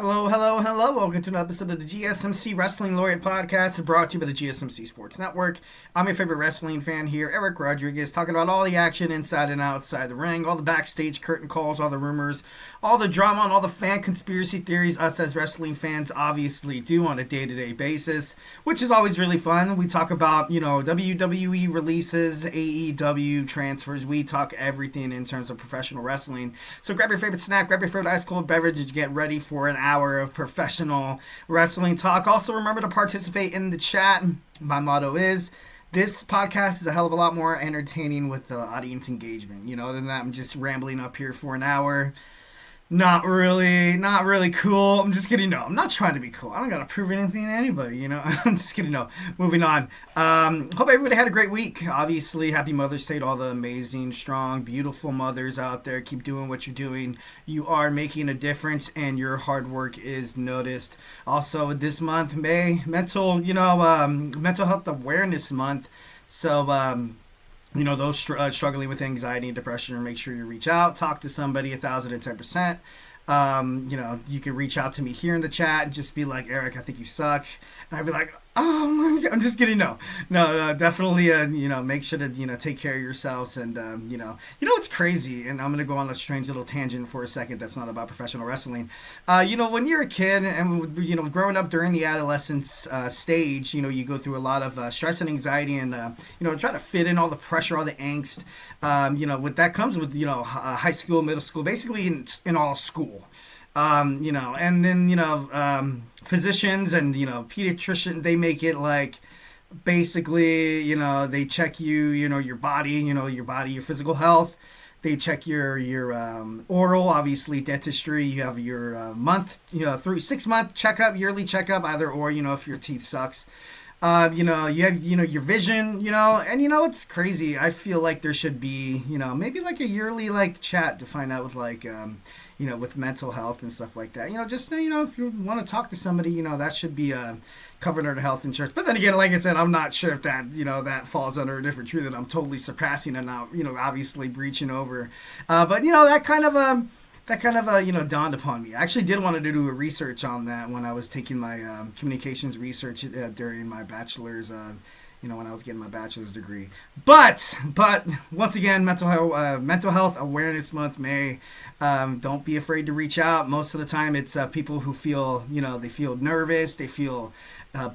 Hello, hello, hello. Welcome to an episode of the GSMC Wrestling Laureate podcast brought to you by the GSMC Sports Network. I'm your favorite wrestling fan here, Eric Rodriguez, talking about all the action inside and outside the ring, all the backstage curtain calls, all the rumors, all the drama, and all the fan conspiracy theories us as wrestling fans obviously do on a day-to-day basis, which is always really fun. We talk about, WWE releases, AEW transfers. We talk everything in terms of professional wrestling. So grab your favorite snack, grab your favorite ice-cold beverage, and get ready for an hour of professional wrestling talk. Also, remember to participate in the chat. My motto is, this podcast is a hell of a lot more entertaining with the audience engagement. Other than that, I'm just rambling up here for an hour. Not really cool. I'm just kidding. No, I'm not trying to be cool. I don't got to prove anything to anybody, I'm just kidding. No, moving on. Hope everybody had a great week. Obviously, happy Mother's Day to all the amazing, strong, beautiful mothers out there. Keep doing what you're doing. You are making a difference, and your hard work is noticed. Also, this month, May, mental health awareness month. So, those struggling with anxiety and depression, make sure you reach out, talk to somebody 1,010%. You can reach out to me here in the chat and just be like, Eric, I think you suck. And I'd be like, oh my God, I'm just kidding. No, definitely, make sure to, take care of yourselves. And, it's crazy. And I'm going to go on a strange little tangent for a second. That's not about professional wrestling. When you're a kid and, growing up during the adolescence stage, you go through a lot of stress and anxiety and, try to fit in all the pressure, all the angst, what that comes with, high school, middle school, basically in all school. And then, physicians and, pediatrician, they make it like, basically, they check your body, your physical health. They check your oral, obviously dentistry. You have your month, 6 month checkup, yearly checkup, either or, if your teeth sucks. You have, your vision, and it's crazy. I feel like there should be, maybe like a yearly chat to find out with with mental health and stuff like that. If you want to talk to somebody, that should be covered under health insurance. But then again, like I said, I'm not sure if that, that falls under a different tree that I'm totally surpassing and now, obviously breaching over. But that kind of dawned upon me. I actually did want to do a research on that when I was taking my communications research during my bachelor's, when I was getting my bachelor's degree. But once again, mental health awareness month, May. Don't be afraid to reach out. Most of the time, it's people who feel, they feel nervous, they feel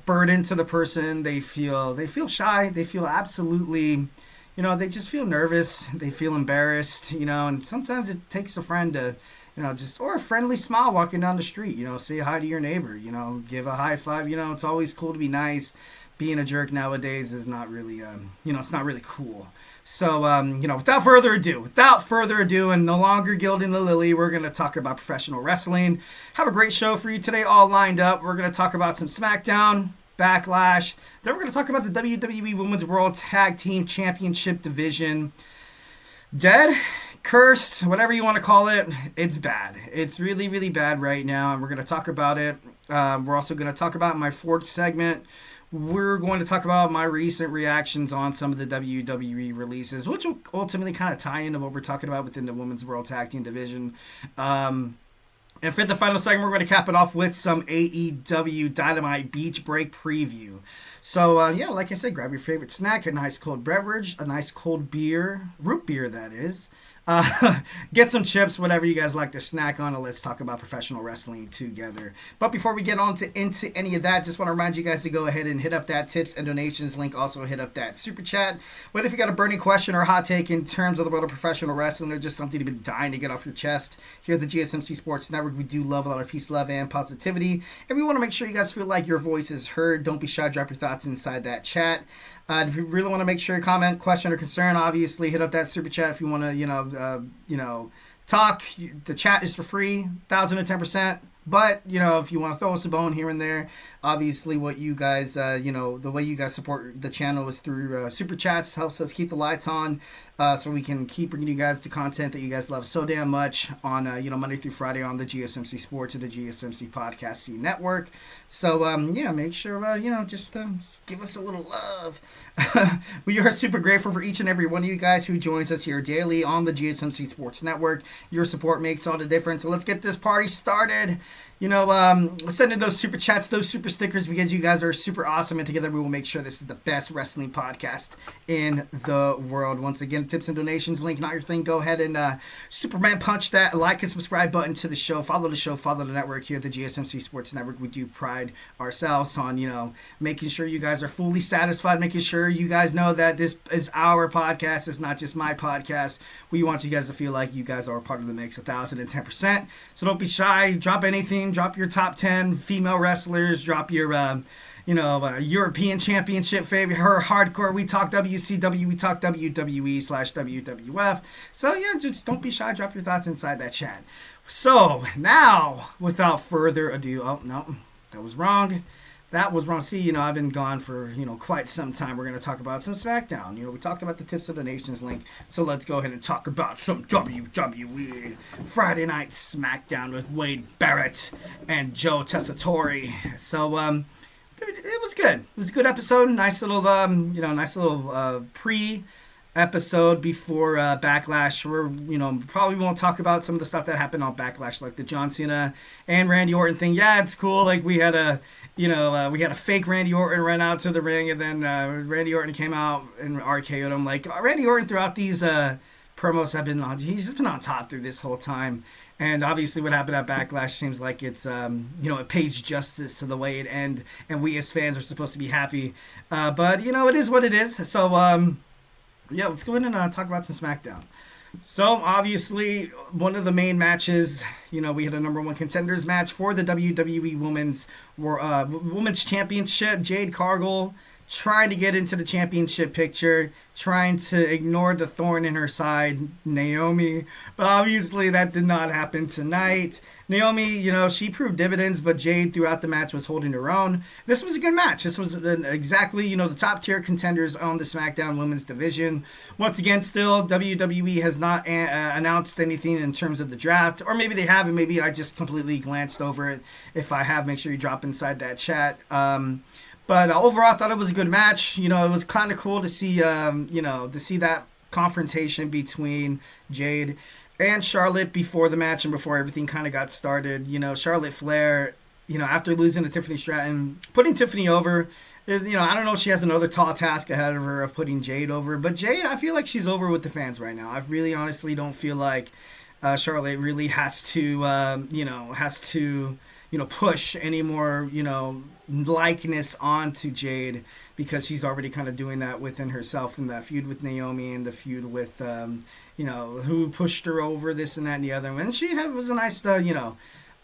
burdened to the person, they feel shy, they feel absolutely. They just feel nervous. They feel embarrassed, and sometimes it takes a friend to, or a friendly smile walking down the street, say hi to your neighbor, give a high five. It's always cool to be nice. Being a jerk nowadays is not really, it's not really cool. So, without further ado, and no longer gilding the lily, we're going to talk about professional wrestling. Have a great show for you today, all lined up. We're going to talk about some Smackdown, Backlash. Then we're going to talk about the WWE Women's World Tag Team Championship division. Dead, cursed, whatever you want to call it, it's bad. It's really, really bad right now, and we're going to talk about it. We're also going to talk about my fourth segment. We're going to talk about my recent reactions on some of the WWE releases, which will ultimately kind of tie into what we're talking about within the Women's World Tag Team division. And for the final segment, we're going to cap it off with some AEW Dynamite Beach Break preview. So, like I said, grab your favorite snack, a nice cold beverage, a nice cold beer, root beer that is. Get some chips, whatever you guys like to snack on, and let's talk about professional wrestling together. But before we get into any of that, just want to remind you guys to go ahead and hit up that tips and donations link. Also hit up that super chat. Whether if you got a burning question or a hot take in terms of the world of professional wrestling, or just something you've been dying to get off your chest, here at the GSMC Sports Network, we do love a lot of peace, love, and positivity. And we want to make sure you guys feel like your voice is heard. Don't be shy, drop your thoughts inside that chat. If you really want to make sure your comment, question, or concern, obviously hit up that super chat. If you want to, talk, the chat is for free, 1,010%. But, if you want to throw us a bone here and there, obviously what you guys, the way you guys support the channel is through super chats, helps us keep the lights on, so we can keep bringing you guys the content that you guys love so damn much on, Monday through Friday on the GSMC Sports and the GSMC Podcast Network. So, make sure, just give us a little love. We are super grateful for each and every one of you guys who joins us here daily on the GSMC Sports Network. Your support makes all the difference. So let's get this party started. send in those super chats, those super stickers, because you guys are super awesome, and together we will make sure this is the best wrestling podcast in the world. Once again, tips and donations, link not your thing. Go ahead and Superman punch that like and subscribe button to the show. Follow the show, follow the network here at the GSMC Sports Network. We do pride ourselves on, making sure you guys are fully satisfied, making sure you guys know that this is our podcast. It's not just my podcast. We want you guys to feel like you guys are a part of the mix 1,010%. So don't be shy. Drop anything. Drop your top 10 female wrestlers. Drop your, European Championship favorite. Her hardcore. We talk WCW. We talk WWE/WWF. So yeah, just don't be shy. Drop your thoughts inside that chat. So now, without further ado, oh no, that was wrong. That was wrong. See, I've been gone for, quite some time. We're going to talk about some SmackDown. We talked about the tips of the nations link. So let's go ahead and talk about some WWE Friday Night SmackDown with Wade Barrett and Joe Tessitore. So, it was good. It was a good episode. Nice little, pre-episode before Backlash. We're, probably won't talk about some of the stuff that happened on Backlash, like the John Cena and Randy Orton thing. Yeah, it's cool. Like, we had a fake Randy Orton run out to the ring, and then Randy Orton came out and RKO'd him. Like, Randy Orton throughout these promos he's just been on top through this whole time. And obviously what happened at Backlash seems like it's, it pays justice to the way it ended, and we as fans are supposed to be happy. But, it is what it is. So, let's go ahead and talk about some SmackDown. So, obviously, one of the main matches, we had a number one contenders match for the WWE Women's Championship. Jade Cargill trying to get into the championship picture, trying to ignore the thorn in her side, Naomi. But obviously, that did not happen tonight. Naomi, she proved dividends, but Jade throughout the match was holding her own. This was a good match. This was exactly, the top tier contenders on the SmackDown women's division. Once again, still, WWE has not announced anything in terms of the draft, or maybe they have, and maybe I just completely glanced over it. If I have, make sure you drop inside that chat. But overall, I thought it was a good match. It was kind of cool to see, to see that confrontation between Jade and Charlotte before the match and before everything kind of got started. Charlotte Flair, after losing to Tiffany Stratton, putting Tiffany over. I don't know if she has another tall task ahead of her of putting Jade over. But Jade, I feel like she's over with the fans right now. I really honestly don't feel like Charlotte really has to, push any more, likeness onto Jade, because she's already kind of doing that within herself in that feud with Naomi and the feud with, who pushed her over, this and that and the other. And she was a nice,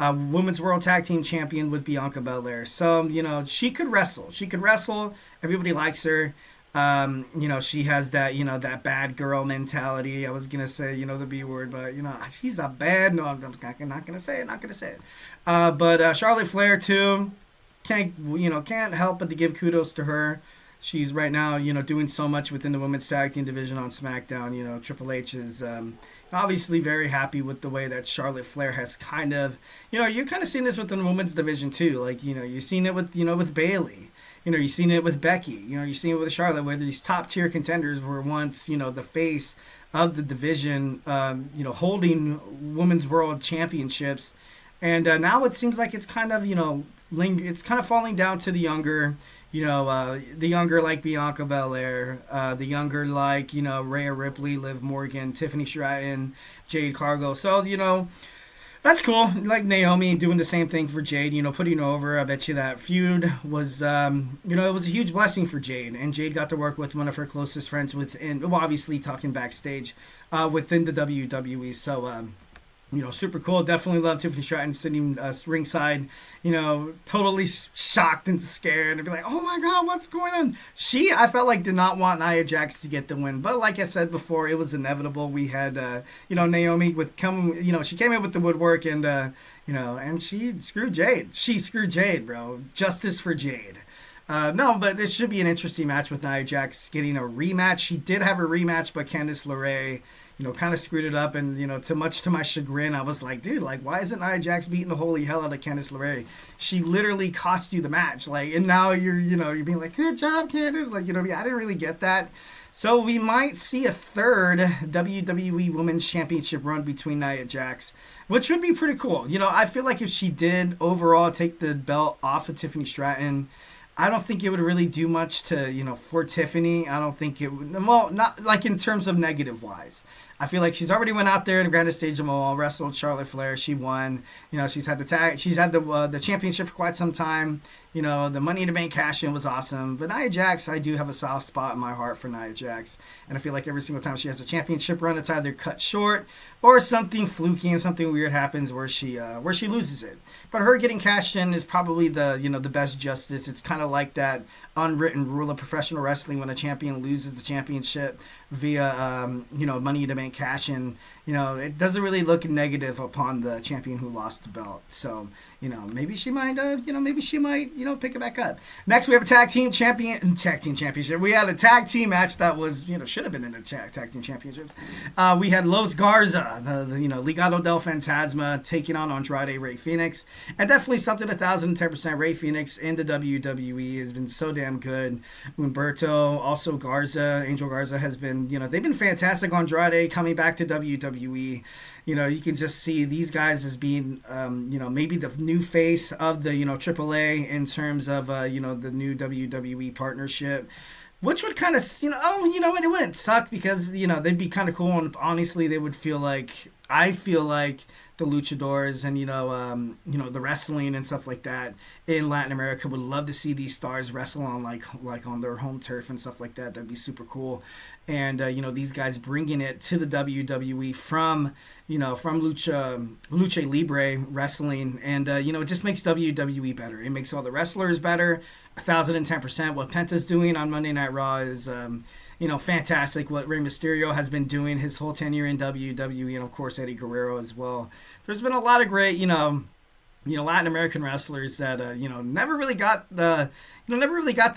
Women's World Tag Team Champion with Bianca Belair. So, she could wrestle. Everybody likes her. She has that, that bad girl mentality. I was going to say, the B word, but, she's a bad, no, I'm not going to say it. But Charlotte Flair, too, can't help but to give kudos to her. She's right now, doing so much within the women's tag team division on SmackDown. Triple H is obviously very happy with the way that Charlotte Flair has kind of, you're kind of seeing this within the women's division too. Like, you've seen it with, with Bayley. You've seen it with Becky. You've seen it with Charlotte, where these top tier contenders were once, the face of the division, holding women's world championships. And now it seems like it's kind of, it's kind of falling down to the younger, the younger like Bianca Belair, the younger like, Rhea Ripley, Liv Morgan, Tiffany Stratton, Jade Cargill. So, that's cool. Like Naomi doing the same thing for Jade, putting her over. I bet you that feud was, it was a huge blessing for Jade. And Jade got to work with one of her closest friends obviously talking backstage within the WWE. So, super cool. Definitely love Tiffany Stratton sitting ringside, totally shocked and scared and be like, oh my God, what's going on? I felt like did not want Nia Jax to get the win. But like I said before, it was inevitable. We had, Naomi she came in with the woodwork and, and she screwed Jade. She screwed Jade, bro. Justice for Jade. No, but this should be an interesting match with Nia Jax getting a rematch. She did have a rematch, but Candice LeRae, kind of screwed it up. And, too much to my chagrin, I was like, dude, like, why isn't Nia Jax beating the holy hell out of Candice LeRae? She literally cost you the match. Like, and now you're being like, good job, Candice. Like, I didn't really get that. So we might see a third WWE Women's Championship run between Nia Jax, which would be pretty cool. I feel like if she did overall take the belt off of Tiffany Stratton, I don't think it would really do much to, for Tiffany. I don't think it would, well, not like in terms of negative wise. I feel like she's already went out there in the grandest stage of them all, wrestled Charlotte Flair. She won. She's had the championship for quite some time. The Money in the Bank cash-in was awesome. But Nia Jax, I do have a soft spot in my heart for Nia Jax. And I feel like every single time she has a championship run, it's either cut short or something fluky and something weird happens where she loses it. But her getting cashed in is probably the best justice. It's kind of like that unwritten rule of professional wrestling when a champion loses the championship via Money in the Bank cash-in. It doesn't really look negative upon the champion who lost the belt. So maybe she might pick it back up. Next, we have a tag team championship. We had a tag team match that was should have been in the tag team championships. We had Los Garza, the Legado del Fantasma, taking on Andrade, Rey Fenix, and definitely something 1,010%. Rey Fenix in the WWE has been so damn good. Humberto, also Garza, Angel Garza has been they've been fantastic. Andrade coming back to WWE. You can just see these guys as being, maybe the new face of the, AAA in terms of, the new WWE partnership, which would kind of, it wouldn't suck because, they'd be kind of cool. And honestly, they would I feel like the luchadors and, the wrestling and stuff like that in Latin America would love to see these stars wrestle on like on their home turf and stuff like that. That'd be super cool. And, these guys bringing it to the WWE from Lucha Libre wrestling. And, it just makes WWE better. It makes all the wrestlers better. 1,010%. What Penta's doing on Monday Night Raw is, fantastic. What Rey Mysterio has been doing his whole tenure in WWE, and of course Eddie Guerrero as well. There's been a lot of great, Latin American wrestlers that, never really got the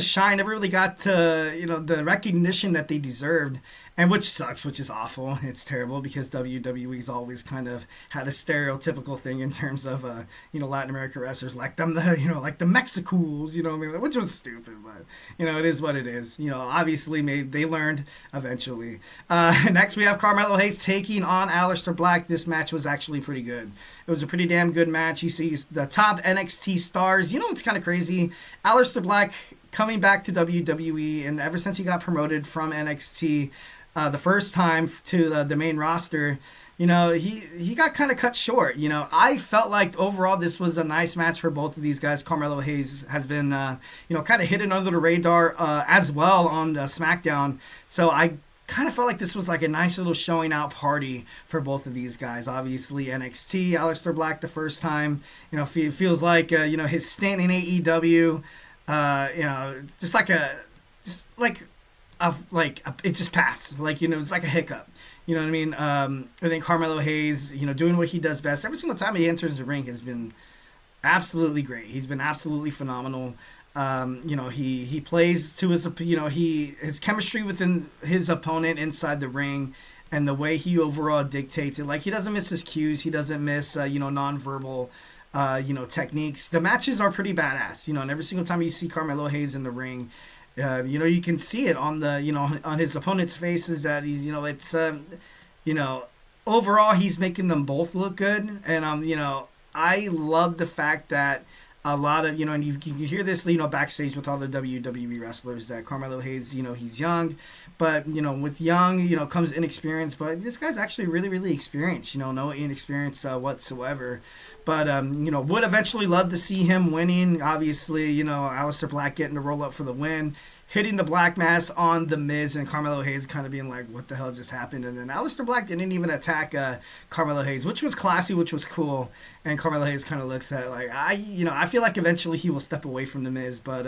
shine, never really got the recognition that they deserved, and which sucks, which is awful. It's terrible because WWE's always kind of had a stereotypical thing in terms of, Latin American wrestlers like them, like the Mexicools, which was stupid, but, it is what it is. Obviously they learned eventually. Next we have Carmelo Hayes taking on Aleister Black. This match was actually pretty good. It was a pretty damn good match. You see the top NXT stars. It's kind of crazy. Aleister Black coming back to WWE, and ever since he got promoted from NXT the first time to the main roster, he got kind of cut short. I felt like overall this was a nice match for both of these guys. Carmelo Hayes has been, kind of hidden under the radar as well on SmackDown. So I kind of felt like this was like a nice little showing out party for both of these guys. Obviously NXT, Aleister Black the first time, feels like, his stint in AEW, it just passed. It's like a hiccup. You know what I mean? I think Carmelo Hayes, doing what he does best. Every single time he enters the ring has been absolutely great. He's been absolutely phenomenal. He plays to his, his chemistry within his opponent inside the ring, and the way he overall dictates it. Like, he doesn't miss his cues. He doesn't miss, nonverbal, techniques. The matches are pretty badass, and every single time you see Carmelo Hayes in the ring, you can see it on the, on his opponent's faces that he's, overall he's making them both look good. And, I love the fact that a lot of, and you can hear this, backstage with all the WWE wrestlers, that Carmelo Hayes, he's young, but, with young, comes inexperience, but this guy's actually really, really experienced, no inexperience whatsoever. But, would eventually love to see him winning. Obviously, Aleister Black getting the roll up for the win, hitting the Black Mass on The Miz, and Carmelo Hayes kind of being like, what the hell just happened? And then Aleister Black didn't even attack Carmelo Hayes, which was classy, which was cool. And Carmelo Hayes kind of looks at it like, I feel like eventually he will step away from The Miz, but,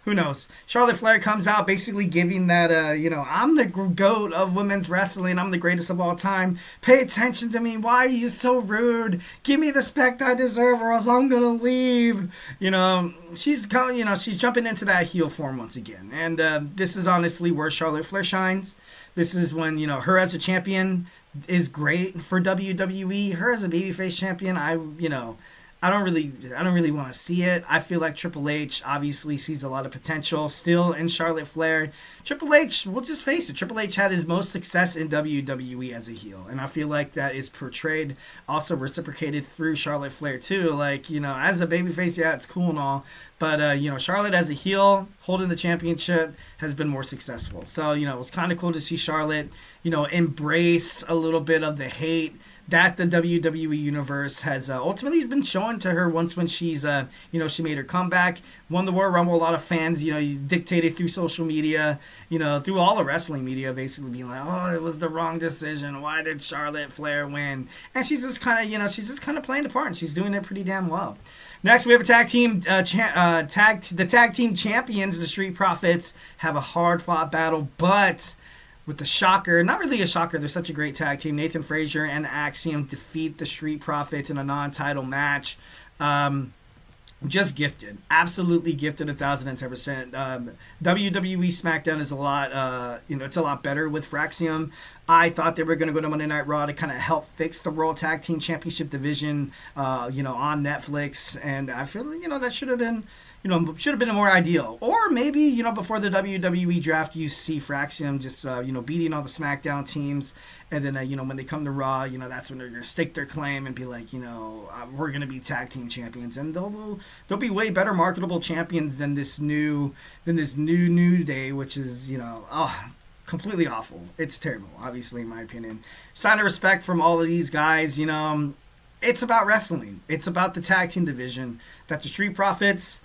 who knows? Charlotte Flair comes out basically giving that, I'm the GOAT of women's wrestling. I'm the greatest of all time. Pay attention to me. Why are you so rude? Give me the respect I deserve or else I'm going to leave. She's jumping into that heel form once again. And this is honestly where Charlotte Flair shines. This is when, her as a champion is great for WWE. Her as a babyface champion, I don't really want to see it. I feel like Triple H obviously sees a lot of potential still in Charlotte Flair. Triple H, we'll just face it, Triple H had his most success in WWE as a heel, and I feel like that is portrayed, also reciprocated through Charlotte Flair too. Like, as a babyface, yeah, it's cool and all, but Charlotte as a heel holding the championship has been more successful. So it was kind of cool to see Charlotte embrace a little bit of the hate that the WWE Universe has ultimately been showing to her once when she's, she made her comeback, won the Royal Rumble. A lot of fans, dictated through social media, through all the wrestling media, basically being like, oh, it was the wrong decision. Why did Charlotte Flair win? And she's just kind of, playing the part, and she's doing it pretty damn well. Next, we have a tag team, the tag team champions, the Street Profits, have a hard-fought battle, but with the shocker, not really a shocker, they're such a great tag team. Nathan Frazier and Axiom defeat the Street Profits in a non-title match. Just gifted, absolutely gifted, 1,010%. WWE Smackdown is a lot, it's a lot better with Fraxiom. I thought they were going to go to Monday Night Raw to kind of help fix the World Tag Team Championship division, on Netflix, and I feel like that should have been more ideal. Or maybe, before the WWE draft, you see Fraxiom just, beating all the SmackDown teams. And then, when they come to Raw, that's when they're going to stake their claim and be like, we're going to be tag team champions. And they'll be way better marketable champions than this new day, which is, completely awful. It's terrible, obviously, in my opinion. Sign of respect from all of these guys, it's about wrestling. It's about the tag team division that the Street Profits,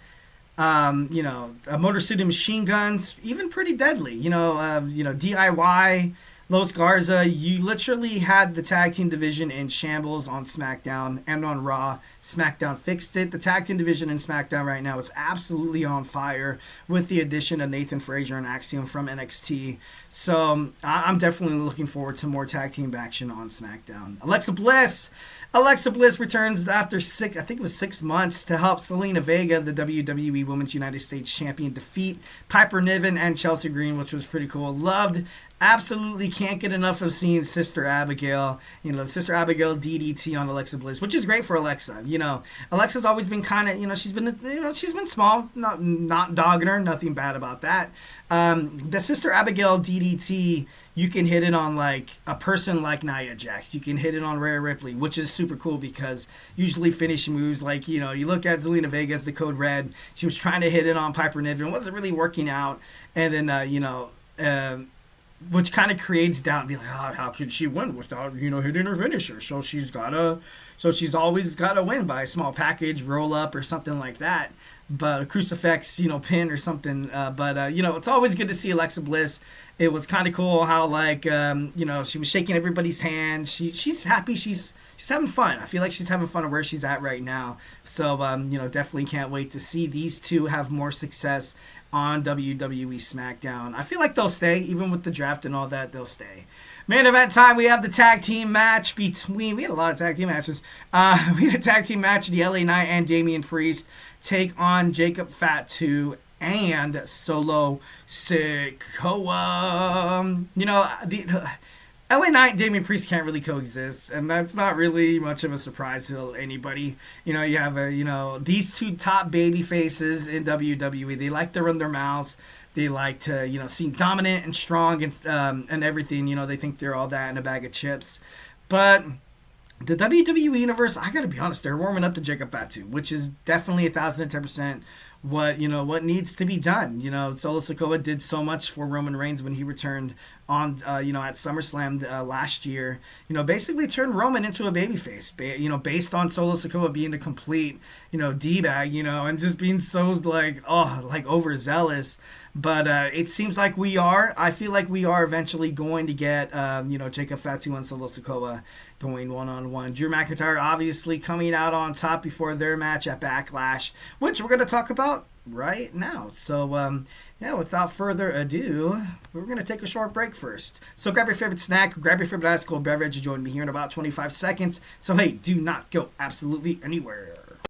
Motor City Machine Guns, even pretty deadly. DIY, Los Garza. You literally had the tag team division in shambles on SmackDown and on Raw. SmackDown fixed it. The tag team division in SmackDown right now is absolutely on fire with the addition of Nathan Frazier and Axiom from NXT. So I'm definitely looking forward to more tag team action on SmackDown. Alexa Bliss returns after 6 months to help Zelina Vega, the WWE Women's United States Champion, defeat Piper Niven and Chelsea Green, which was pretty cool. Absolutely can't get enough of seeing Sister Abigail, Sister Abigail DDT on Alexa Bliss, which is great for Alexa. Alexa's always been kind of, she's been small, not dogging her, nothing bad about that. The Sister Abigail DDT, you can hit it on like a person like Nia Jax. You can hit it on Rhea Ripley, which is super cool because usually finishing moves like, you look at Zelina Vega as the Code Red. She was trying to hit it on Piper Niven, wasn't really working out. And then, which kind of creates doubt and be like, oh, how could she win without, hitting her finisher? So she's always got to win by a small package, roll up or something like that. But a crucifix, pin or something. But it's always good to see Alexa Bliss. It was kind of cool how, like, she was shaking everybody's hand. She's happy. She's having fun. I feel like she's having fun at where she's at right now. So, definitely can't wait to see these two have more success on WWE Smackdown. I feel like they'll stay, even with the draft and all that, they'll stay. Main event time, we have the tag team match we had a lot of tag team matches. We had a tag team match, the LA Knight and Damian Priest take on Jakob Fatu and Solo Sikoa. The LA Knight and Damian Priest can't really coexist, and that's not really much of a surprise to anybody. You have these two top baby faces in WWE. They like to run their mouths. They like to, seem dominant and strong and everything. They think they're all that in a bag of chips. But the WWE Universe, I gotta be honest, they're warming up to Jakob Fatu, which is definitely 1,010% what needs to be done. Solo Sikoa did so much for Roman Reigns when he returned on at SummerSlam last year. Basically turned Roman into a babyface. Based on Solo Sikoa being a complete d-bag, and just being so overzealous. But it seems like I feel like we are eventually going to get Jakob Fatu and Solo Sikoa going one-on-one. Drew McIntyre obviously coming out on top before their match at Backlash, which we're going to talk about right now. So, without further ado, we're going to take a short break first. So grab your favorite snack, grab your favorite ice cold beverage, and join me here in about 25 seconds. So, hey, do not go absolutely anywhere.